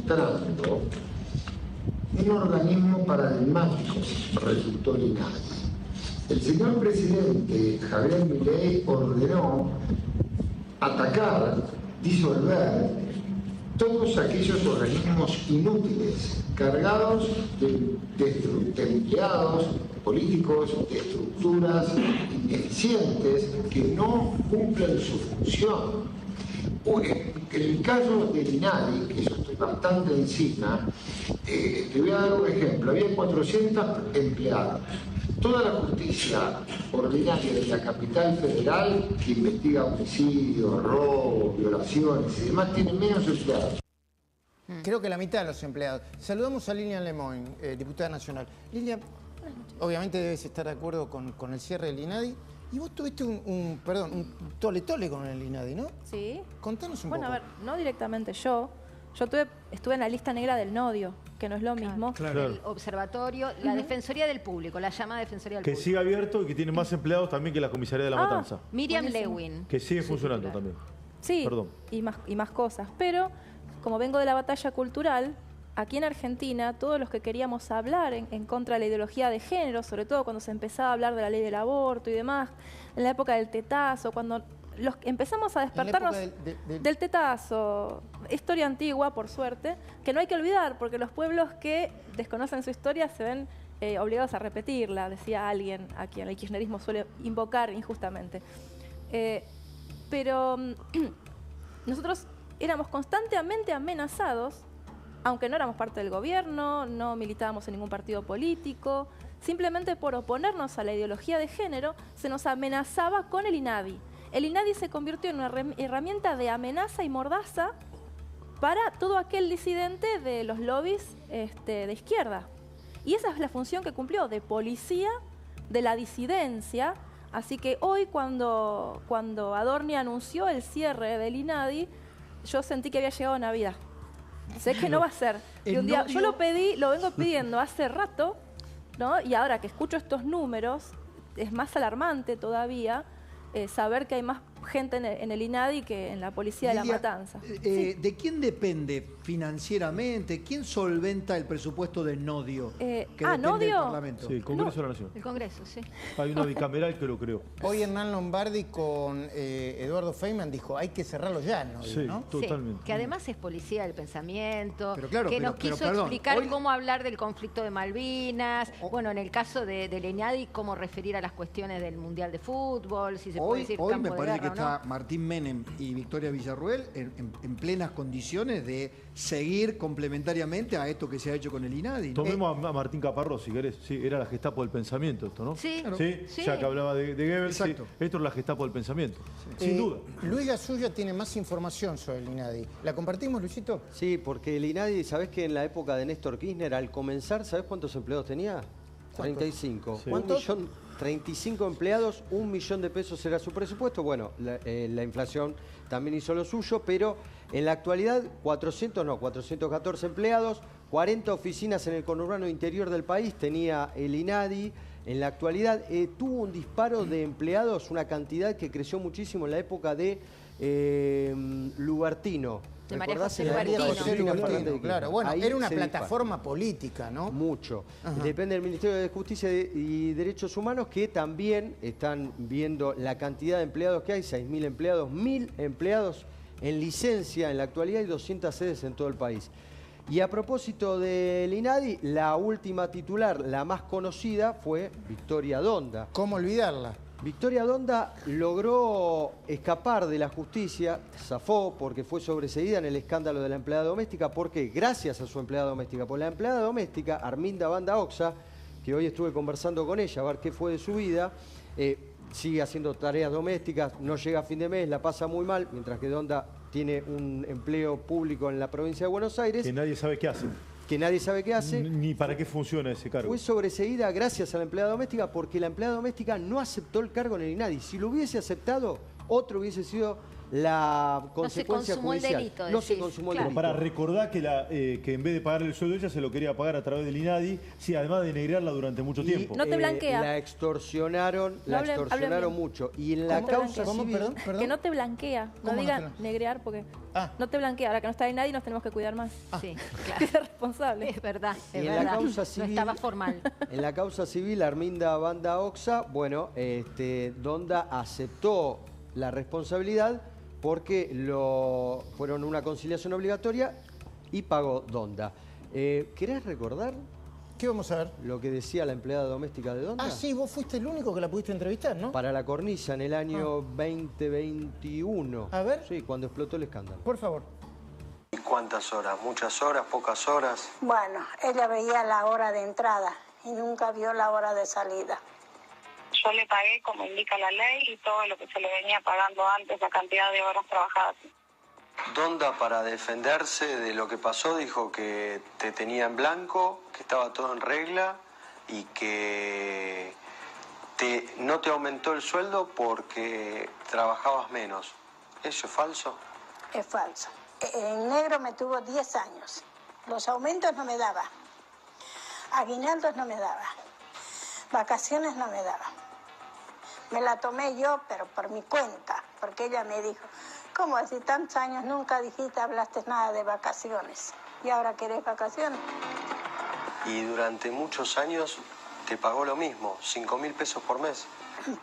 mostrando un organismo paradigmático, resultó el INADI. El señor presidente Javier Milei ordenó atacar, disolver todos aquellos organismos inútiles, cargados de empleados políticos, de estructuras ineficientes que no cumplen su función. En el caso del INADI, que yo estoy bastante encima, te voy a dar un ejemplo. Había 400 empleados. Toda la justicia ordinaria de la capital federal, que investiga homicidios, robos, violaciones y demás, tiene menos empleados. Creo que la mitad de los empleados. Saludamos a Lilian Lemoyne, diputada nacional. Lilian, obviamente debes estar de acuerdo con el cierre del INADI. Y vos tuviste un tole-tole con el INADI, ¿no? Sí. Contanos un poco. Bueno, a ver, no directamente yo. Yo estuve en la lista negra del Nodio, que no es lo mismo. Claro. El observatorio, la Defensoría del Público, la llamada Defensoría del Público. Que sigue abierto y que tiene más empleados también que la Comisaría de la Matanza. Miriam Buenísimo. Lewin. Que sigue funcionando también. Sí, Perdón. y más cosas. Pero, como vengo de la batalla cultural, aquí en Argentina, todos los que queríamos hablar en contra de la ideología de género, sobre todo cuando se empezaba a hablar de la ley del aborto y demás, en la época del tetazo, cuando empezamos a despertarnos del tetazo, historia antigua, por suerte, que no hay que olvidar, porque los pueblos que desconocen su historia se ven obligados a repetirla, decía alguien a quien el kirchnerismo suele invocar injustamente. Pero nosotros éramos constantemente amenazados, aunque no éramos parte del gobierno, no militábamos en ningún partido político, simplemente por oponernos a la ideología de género, se nos amenazaba con el INADI. El INADI se convirtió en una herramienta de amenaza y mordaza para todo aquel disidente de los lobbies de izquierda. Y esa es la función que cumplió, de policía de la disidencia. Así que hoy, cuando Adorni anunció el cierre del INADI, yo sentí que había llegado Navidad. Sé que no va a ser. Y un día, yo lo vengo pidiendo hace rato, ¿no? Y ahora que escucho estos números, es más alarmante todavía saber que hay más gente en el INADI que en la Policía de la Matanza. Sí. ¿De quién depende financieramente? ¿Quién solventa el presupuesto del Nodio? ¿Nodio? Del Parlamento. Sí, el Congreso de la Nación. El Congreso, sí. Hay una bicameral que lo creó. Hoy Hernán Lombardi con Eduardo Feynman dijo, hay que cerrarlo ya, ¿no? Sí, ¿no? totalmente. Que además es policía del pensamiento, Pero claro, que nos quiso explicar hoy... cómo hablar del conflicto de Malvinas, bueno, en el caso del INADI, cómo referir a las cuestiones del Mundial de Fútbol, si se puede decir hoy campo me parece de que guerra, está Martín Menem y Victoria Villarruel en plenas condiciones de seguir complementariamente a esto que se ha hecho con el INADI, ¿no? Tomemos a Martín Caparrós, si querés. Sí, era la Gestapo del pensamiento esto, ¿no? Sí, claro. Sí, Sí. ya que hablaba de Goebbels, sí. Exacto. Esto es la Gestapo del pensamiento. Sin duda. Luis Gasulla tiene más información sobre el INADI. ¿La compartimos, Luisito? Sí, porque el INADI, ¿sabés que en la época de Néstor Kirchner, al comenzar, ¿sabés cuántos empleados tenía? 35. Sí. ¿Cuántos? 35 empleados, 1 millón de pesos era su presupuesto. Bueno, la inflación también hizo lo suyo, pero en la actualidad 414 empleados, 40 oficinas en el conurbano interior del país tenía el INADI. En la actualidad tuvo un disparo de empleados, una cantidad que creció muchísimo en la época de Lubertino. De María ¿Recordás? José En la Lubertino. época de Cristina Fernández de Kirchner. Claro, bueno, Ahí era una se plataforma política, ¿no? mucho. Ajá. Depende del Ministerio de Justicia y Derechos Humanos, que también están viendo la cantidad de empleados que hay, 6.000 empleados, 1.000 empleados en licencia en la actualidad y 200 sedes en todo el país. Y a propósito del INADI, la última titular, la más conocida, fue Victoria Donda. ¿Cómo olvidarla? Victoria Donda logró escapar de la justicia, zafó porque fue sobreseída en el escándalo de la empleada doméstica. ¿Por qué? Gracias a su empleada doméstica. Por la empleada doméstica, Arminda Banda Oxa, que hoy estuve conversando con ella a ver qué fue de su vida, sigue haciendo tareas domésticas, no llega a fin de mes, la pasa muy mal, mientras que Donda tiene un empleo público en la provincia de Buenos Aires. Que nadie sabe qué hace. Que nadie sabe qué hace. Ni para qué funciona ese cargo. Fue sobreseída gracias a la empleada doméstica porque la empleada doméstica no aceptó el cargo en el INADI. Si lo hubiese aceptado, otro hubiese sido la consecuencia consumó el judicial. delito, No se decís, consumó el claro. delito. Para recordar que en vez de pagarle el sueldo ella se lo quería pagar a través del INADI, sí, además de denegrearla durante mucho Y, tiempo. No te blanquea. La extorsionaron, No hablen bien. mucho. Y en la ¿Cómo? causa ¿Cómo? civil... Perdón. Que no te blanquea. No ¿Cómo no digan te negrear porque Ah. no te blanquea. Ahora que no está ahí nadie nos tenemos que cuidar más. Sí, Hay claro. que ser responsable. Es verdad, Y es en la verdad. causa No civil- estaba formal. En la causa civil, Arminda Banda Oxa, bueno, Donda aceptó la responsabilidad porque fueron una conciliación obligatoria y pagó Donda. ¿Querés recordar ¿Qué vamos a ver? lo que decía la empleada doméstica de Donda? Ah, sí, vos fuiste el único que la pudiste entrevistar, ¿no? Para la cornisa en el año 2021. A ver. Sí, cuando explotó el escándalo. Por favor. ¿Y cuántas horas? ¿Muchas horas? ¿Pocas horas? Bueno, ella veía la hora de entrada y nunca vio la hora de salida. Yo le pagué como indica la ley y todo lo que se le venía pagando antes, la cantidad de horas trabajadas. Donda, para defenderse de lo que pasó, dijo que te tenía en blanco, que estaba todo en regla y que no te aumentó el sueldo porque trabajabas menos. ¿Eso es falso? Es falso. En negro me tuvo 10 años. Los aumentos no me daba. Aguinaldos no me daba. Vacaciones no me daba. Me la tomé yo, pero por mi cuenta, porque ella me dijo, ¿cómo así tantos años nunca dijiste, hablaste nada de vacaciones? ¿Y ahora querés vacaciones? Y durante muchos años te pagó lo mismo, 5.000 pesos por mes.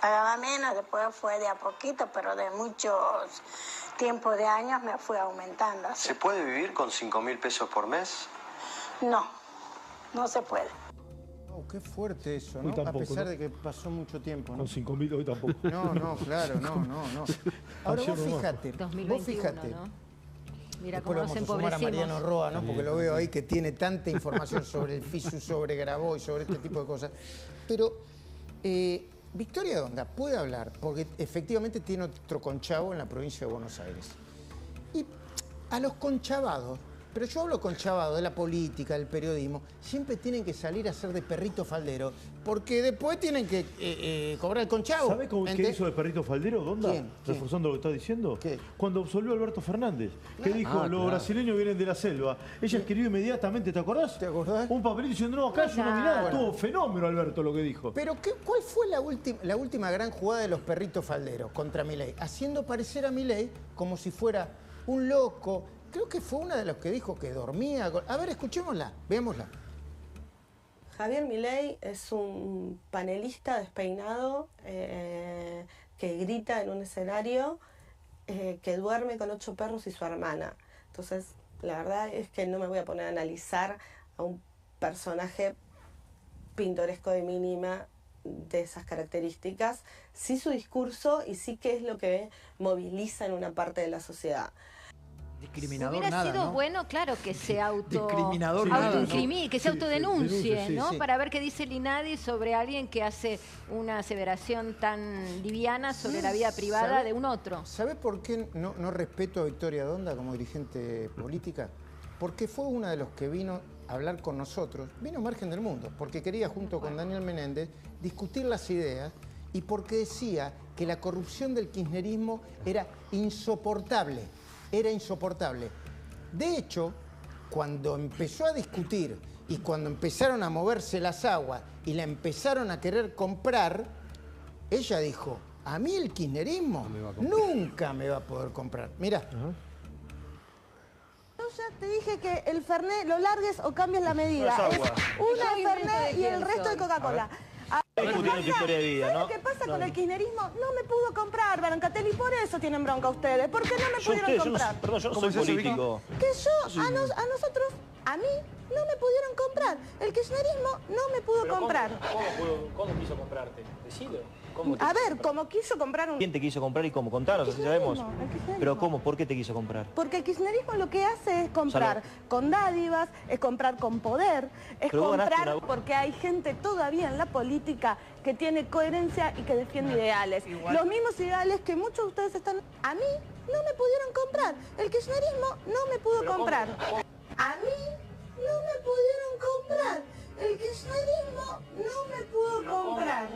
Pagaba menos, después fue de a poquito, pero de muchos tiempos de años me fue aumentando. Así. ¿Se puede vivir con 5.000 pesos por mes? No, no se puede. Oh, qué fuerte eso, Hoy ¿no? tampoco, A pesar ¿no? de que pasó mucho tiempo, ¿no? Con 5.000 hoy tampoco. No, claro, no. Ahora Ayer vos nomás. fíjate, 2021, ¿no? Mira Después cómo lo nos vamos a sumar a Mariano empobrecimos. Roa, ¿no? Porque lo veo ahí que tiene tanta información sobre el FISU, sobre Grabois, sobre este tipo de cosas. Pero Victoria Donda puede hablar, porque efectivamente tiene otro conchavo en la provincia de Buenos Aires. Y a los conchavados, pero yo hablo conchavados de la política, del periodismo, siempre tienen que salir a hacer de perrito faldero, porque después tienen que cobrar el conchavo. ¿Sabés qué hizo de perrito faldero, Donda? ¿Quién? Reforzando lo que estás diciendo. ¿Qué? Cuando absolvió a Alberto Fernández, que dijo, los claro. brasileños vienen de la selva. Ella escribió inmediatamente, ¿te acordás? ¿Te acordás? Un papelito diciendo, no, acá yo no vi nada. Bueno. Tuvo fenómeno Alberto lo que dijo. Pero ¿cuál fue la última gran jugada de los perritos falderos contra Milei? Haciendo parecer a Milei como si fuera un loco. Creo que fue una de los que dijo que dormía. A ver, escuchémosla, veámosla. Javier Milei es un panelista despeinado que grita en un escenario, que duerme con 8 perros y su hermana. Entonces, la verdad es que no me voy a poner a analizar a un personaje pintoresco de mínima de esas características. Sí su discurso y sí qué es lo que moviliza en una parte de la sociedad. Discriminador Hubiera nada, sido ¿no? bueno, claro, que se Discriminador nada, ¿no? que se autodenuncie, denuncie, sí, ¿no? sí. Para ver qué dice el INADI sobre alguien que hace una aseveración tan liviana sobre la vida privada ¿Sabe? de un otro. ¿Sabe por qué no respeto a Victoria Donda como dirigente política? Porque fue una de los que vino a hablar con nosotros, vino a margen del mundo, porque quería junto con Daniel Menéndez discutir las ideas y porque decía que la corrupción del kirchnerismo era insoportable. Era insoportable. De hecho, cuando empezó a discutir y cuando empezaron a moverse las aguas y la empezaron a querer comprar, ella dijo, a mí el kirchnerismo nunca me va a poder comprar. Mirá. Yo ya te dije que el Fernet lo largues o cambies la medida. Es una de Fernet y el resto de Coca-Cola. Historia de vida, ¿Sabes ¿no? lo que pasa con el kirchnerismo? No me pudo comprar, Brancatelli, por eso tienen bronca ustedes. ¿Por qué no me pudieron comprar? Perdón, yo no soy político. Que yo, a nosotros, a mí, no me pudieron comprar. El kirchnerismo no me pudo comprar. ¿Cómo quiso comprarte? Decide. A ver, como quiso comprar un... ¿Quién te quiso comprar y cómo? Contanos, así sabemos. El kirchnerismo. Pero ¿cómo? ¿Por qué te quiso comprar? Porque el kirchnerismo lo que hace es comprar con dádivas, es comprar con poder, es Pero vos ganaste comprar una- porque hay gente todavía en la política que tiene coherencia y que defiende ideales. Los mismos ideales que muchos de ustedes están... A mí no me pudieron comprar. El kirchnerismo no me pudo comprar. A mí no me pudieron comprar. El kirchnerismo no me pudo comprar.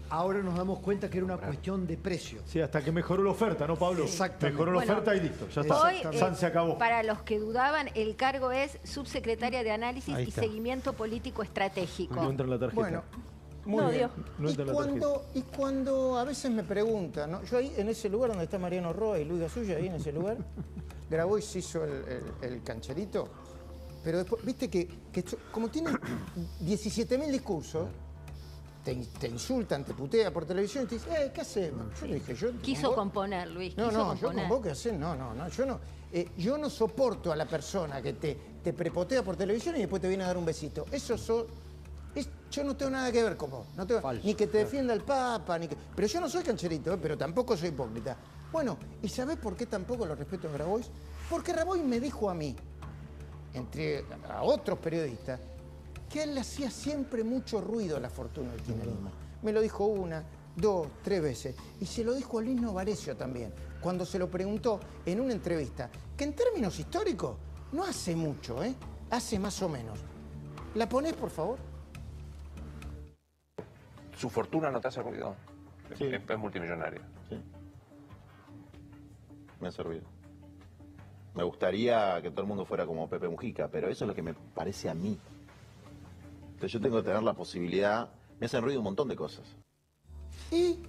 Ahora nos damos cuenta que era una cuestión de precio. Sí, hasta que mejoró la oferta, ¿no, Pablo? Exactamente. Mejoró la oferta y listo, ya está. Hoy, Se acabó. para los que dudaban, el cargo es subsecretaria de Análisis Ahí y está. Seguimiento Político Estratégico. No entra en la tarjeta. Bueno, muy No, bien. Dios. No entra en la Y cuando a veces me preguntan, ¿no? Yo ahí en ese lugar donde está Mariano Roa y Luis Gasulla, ahí en ese lugar, Grabois hizo el cancherito, pero después, viste que como tiene 17.000 discursos, te insultan, te putea por televisión y te dicen, ¿qué hacemos? Yo le dije, Quiso componer, Luis, No, quiso no, yo componer. con vos qué hacer, no, yo no soporto a la persona que te prepotea por televisión y después te viene a dar un besito. Yo no tengo nada que ver con vos, ni que te defienda el Papa, pero yo no soy cancherito, pero tampoco soy hipócrita. Bueno, ¿y sabés por qué tampoco lo respeto a Grabois? Porque Grabois me dijo a mí, entre a otros periodistas, que a él le hacía siempre mucho ruido la fortuna del kirchnerismo. Me lo dijo 1, 2, 3 veces. Y se lo dijo a Lino Varecio también, cuando se lo preguntó en una entrevista, que en términos históricos no hace mucho, hace más o menos. ¿La ponés, por favor? ¿Su fortuna no te hace ruido? Sí. Es multimillonaria. Sí. Me ha servido. Me gustaría que todo el mundo fuera como Pepe Mujica, pero eso es lo que me parece a mí. Entonces yo tengo que tener la posibilidad. Me hacen ruido un montón de cosas. Y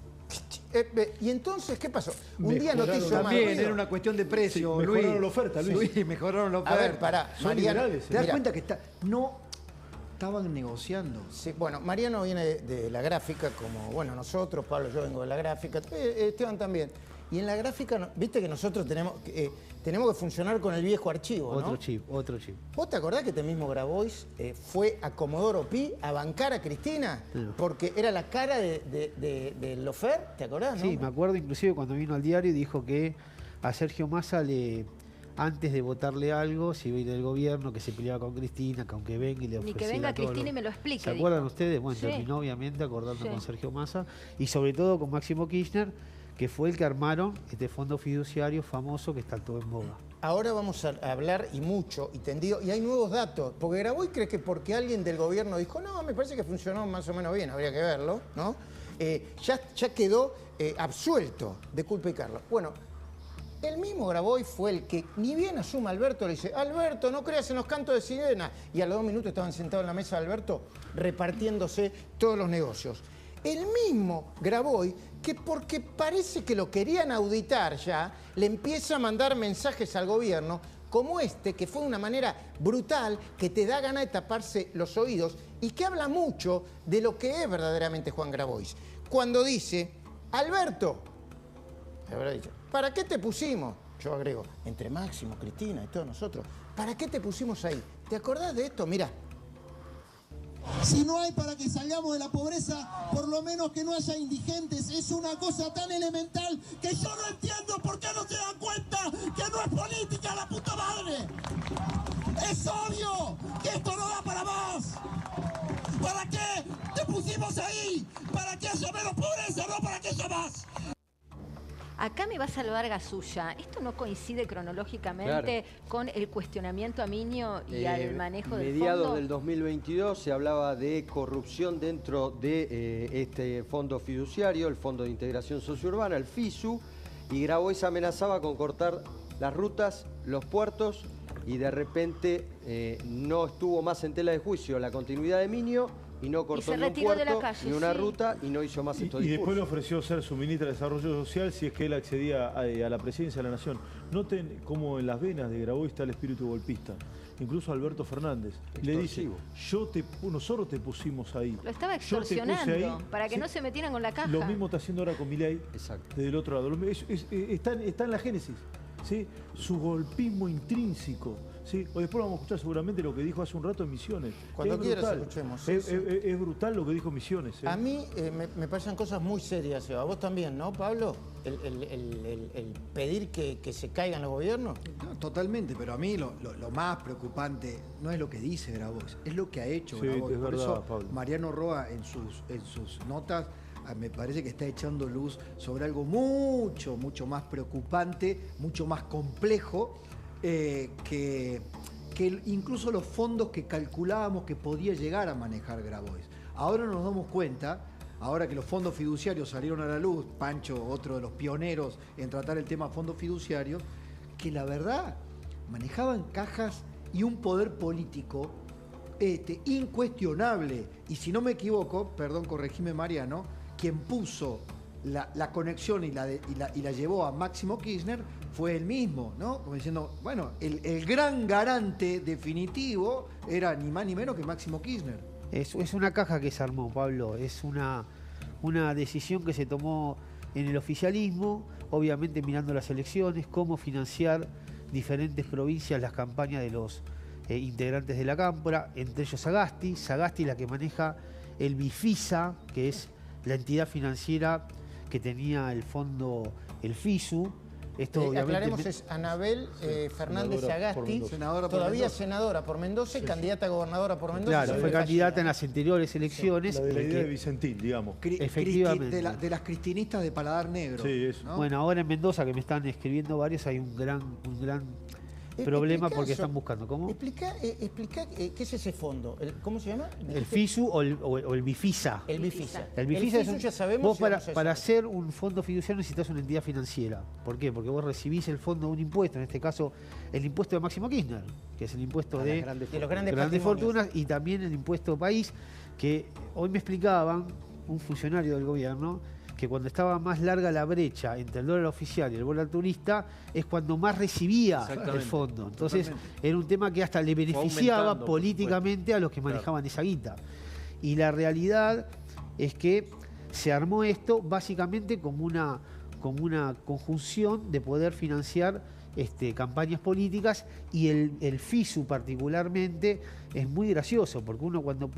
entonces, ¿qué pasó? Un día no te hizo más También ruido. era una cuestión de precio, Luis. Mejoraron la oferta, Luis. Sí, mejoraron la oferta. A ver, pará, Son Mariano, liberales, ¿Te das mira, cuenta que no estaban negociando? Sí, bueno, Mariano viene de la gráfica, como, bueno, nosotros, Pablo, yo vengo de la gráfica, Esteban también. Y en la gráfica, viste que nosotros tenemos que funcionar con el viejo archivo, ¿no? Otro chip. ¿Vos te acordás que este mismo Grabois fue a Comodoro Pi a bancar a Cristina? Sí. Porque era la cara de Lofer, ¿te acordás, no? Sí, me acuerdo inclusive cuando vino al diario y dijo que a Sergio Massa antes de votarle algo, se iba a ir del gobierno, que se peleaba con Cristina, que aunque venga y le Ni ofreciera que venga todo Cristina y me lo explique. ¿Se dijo. acuerdan ustedes? Bueno, Sí. terminó obviamente acordando Sí. con Sergio Massa y sobre todo con Máximo Kirchner, que fue el que armaron este fondo fiduciario famoso que está todo en boga. Ahora vamos a hablar y mucho y tendido, y hay nuevos datos, porque Grabois cree que porque alguien del gobierno dijo, no, me parece que funcionó más o menos bien, habría que verlo, ¿no? Ya quedó absuelto de culpa y cargo. Bueno, el mismo Grabois fue el que, ni bien asuma Alberto, le dice, Alberto, no creas en los cantos de sirena. Y a los 2 minutos estaban sentados en la mesa de Alberto repartiéndose todos los negocios. El mismo Grabois, que porque parece que lo querían auditar ya, le empieza a mandar mensajes al gobierno, como que fue de una manera brutal, que te da ganas de taparse los oídos y que habla mucho de lo que es verdaderamente Juan Grabois. Cuando dice, Alberto, habrá dicho, ¿para qué te pusimos? Yo agrego, entre Máximo, Cristina y todos nosotros, ¿para qué te pusimos ahí? ¿Te acordás de esto? Mirá. Si no hay para que salgamos de la pobreza, por lo menos que no haya indigentes. Es una cosa tan elemental que yo no entiendo por qué no se dan cuenta que no es política la puta madre. Es obvio que esto no da para más. ¿Para qué te pusimos ahí? ¿Para que haya menos pobreza? No para que haya más. Acá me va a salvar Gasulla. ¿Esto no coincide cronológicamente con el cuestionamiento a Miño y al manejo del fondo? Mediados del 2022 se hablaba de corrupción dentro de este fondo fiduciario, el Fondo de Integración Sociourbana, el FISU, y Grabois amenazaba con cortar las rutas, los puertos, y de repente no estuvo más en tela de juicio la continuidad de Miño, y no cortó ni un puerto, ni una ruta, y no hizo más estos Y después le discursos. ofreció ser su ministra de Desarrollo Social si es que él accedía a la presidencia de la Nación. Noten cómo en las venas de Grabois está el espíritu golpista. Incluso Alberto Fernández le dice, nosotros te pusimos ahí. Lo estaba Yo te puse extorsionando ahí, para que sí. no se metieran con la caja. Lo mismo está haciendo ahora con Milei, desde el otro lado. Está en la génesis, ¿sí? Su golpismo intrínseco. ¿Sí? O después vamos a escuchar seguramente lo que dijo hace un rato en Misiones. Cuando Es quieras brutal. escuchemos. Sí, Es brutal lo que dijo Misiones. A mí me parecen cosas muy serias, Eva. Vos también, ¿no, Pablo? El pedir que se caigan los gobiernos. No, totalmente, pero a mí lo más preocupante no es lo que dice Grabois, es lo que ha hecho Sí, Grabois. es Por verdad, eso Pablo. Mariano Roa en sus notas me parece que está echando luz sobre algo mucho más preocupante, mucho más complejo, que incluso los fondos que calculábamos que podía llegar a manejar Grabois. Ahora nos damos cuenta ahora que los fondos fiduciarios salieron a la luz, Pancho, otro de los pioneros en tratar el tema fondos fiduciarios, que la verdad manejaban cajas y un poder político incuestionable. Y si no me equivoco, perdón, corregime Mariano, quien puso la conexión y la llevó a Máximo Kirchner fue él mismo, ¿no? Como diciendo, bueno, el gran garante definitivo era ni más ni menos que Máximo Kirchner. Es una caja que se armó, Pablo. Es una decisión que se tomó en el oficialismo, obviamente mirando las elecciones, cómo financiar diferentes provincias las campañas de los integrantes de la Cámpora, entre ellos Sagasti. Sagasti la que maneja el Bifisa, que es la entidad financiera que tenía el fondo, el FISU. Esto aclaremos, es Anabel Fernández Sagasti, todavía senadora por Mendoza y candidata a gobernadora por Mendoza. Claro, fue candidata en las anteriores elecciones. La idea de Vicentín, digamos. Efectivamente. De las cristinistas de paladar negro. Sí, eso. ¿no? Bueno, ahora en Mendoza, que me están escribiendo varios, hay un gran problema porque están buscando. ¿Cómo? Explica qué es ese fondo. ¿Cómo se llama? El FISU o el Bifisa. El Bifisa. El Bifisa es ya sabemos. Vos para hacer un fondo fiduciario necesitas una entidad financiera. ¿Por qué? Porque vos recibís el fondo de un impuesto, en este caso el impuesto de Máximo Kirchner, que es el impuesto de los grandes fortunas, y también el impuesto país, que hoy me explicaban un funcionario del gobierno que cuando estaba más larga la brecha entre el dólar oficial y el dólar turista es cuando más recibía el fondo. Entonces era un tema que hasta le beneficiaba políticamente a los que manejaban esa guita. Y la realidad es que se armó esto básicamente como una conjunción de poder financiar campañas políticas, y el FISU particularmente es muy gracioso, porque uno cuando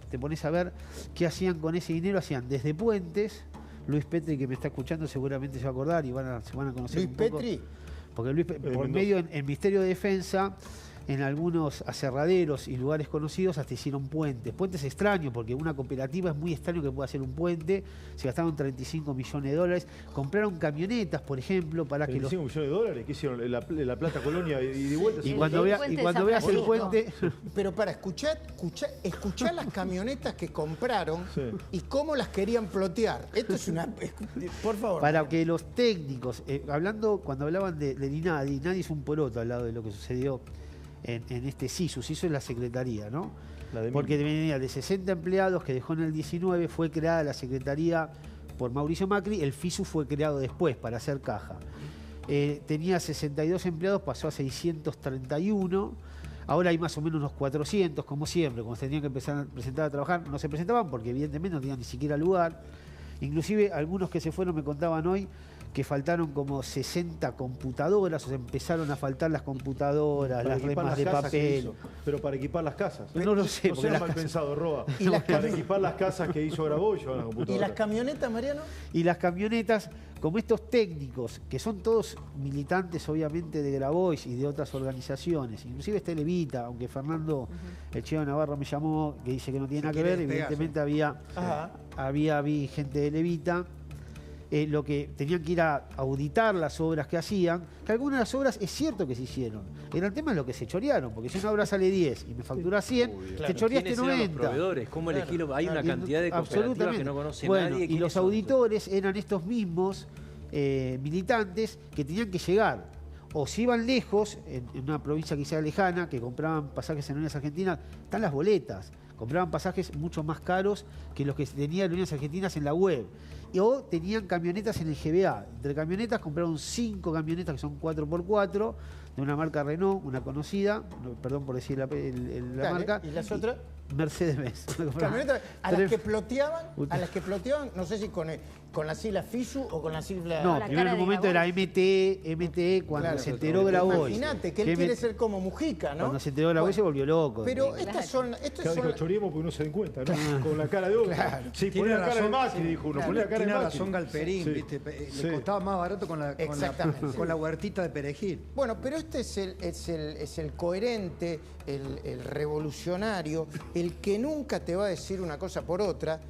te pones a ver qué hacían con ese dinero, hacían desde puentes. Luis Petri, que me está escuchando, seguramente se va a acordar y se van a conocer Luis un poco. Petri. Porque Luis, por medio en el Ministerio de Defensa, en algunos aserraderos y lugares conocidos hasta hicieron puentes. Puentes extraños, porque una cooperativa es muy extraño que pueda hacer un puente. Se gastaron 35 millones de dólares. Compraron camionetas, por ejemplo, para que los... 35 millones de dólares, ¿qué hicieron? La Plata Colonia y de vuelta. Y cuando veas el puente... Pero para escuchar las camionetas que compraron y cómo las querían plotear. Esto es una... Por favor. Para que los técnicos, cuando hablaban del INADI es un poroto al lado de lo que sucedió en este SISU. SISU es la secretaría, ¿no? Porque venía de 60 empleados que dejó en el 19, fue creada la secretaría por Mauricio Macri, el FISU fue creado después para hacer caja. Tenía 62 empleados, pasó a 631, ahora hay más o menos unos 400, como siempre, cuando se tenían que empezar a presentar a trabajar, no se presentaban porque evidentemente no tenían ni siquiera lugar. Inclusive algunos que se fueron me contaban hoy que faltaron como 60 computadoras, o sea, empezaron a faltar las computadoras, las remas de papel. Pero para equipar las casas. No lo sé. No sea mal pensado, Roa. Para equipar las casas que hizo Grabois, llevan las computadoras. ¿Y las camionetas, Mariano? Y las camionetas, como estos técnicos, que son todos militantes obviamente de Grabois y de otras organizaciones, inclusive Levita, aunque Fernando el Cheo Navarro me llamó, que dice que no tiene nada que ver, evidentemente había gente de Levita. Lo que tenían que ir a auditar las obras que hacían, que algunas de las obras es cierto que se hicieron. El tema es lo que se chorearon, porque si una obra sale 10 y me factura 100, te choreaste 90. Los proveedores? ¿Cómo elegirlo? Hay una cantidad de cooperativas que no conoce nadie. Y los auditores eran estos mismos militantes que tenían que llegar. O si iban lejos, en una provincia quizá lejana, que compraban pasajes en Aerolíneas Argentinas, están las boletas. Compraban pasajes mucho más caros que los que tenían Aerolíneas Argentinas en la web. O tenían camionetas en el GBA. Entre camionetas compraron 5 camionetas que son 4x4 de una marca Renault, una conocida, perdón por decir la marca. ¿Y las otras? Mercedes-Benz. Camionetas a las que ploteaban, no sé si con la sigla FISU o con la sigla... No, primero en un momento era MTE, cuando se enteró Grabois. Imagínate que él quiere ser como Mujica, ¿no? Cuando se enteró Grabois se volvió loco. Pero estas son... Claro, choreemos porque no se den cuenta, ¿no? Con la cara de otro. Sí, ponía la cara de Macri, dijo uno. Ponía la cara de Macri. Tiene razón Galperín, ¿viste? Le costaba más barato con la huertita de perejil. Bueno, pero este es el coherente, el revolucionario, el que nunca te va a decir una cosa por otra.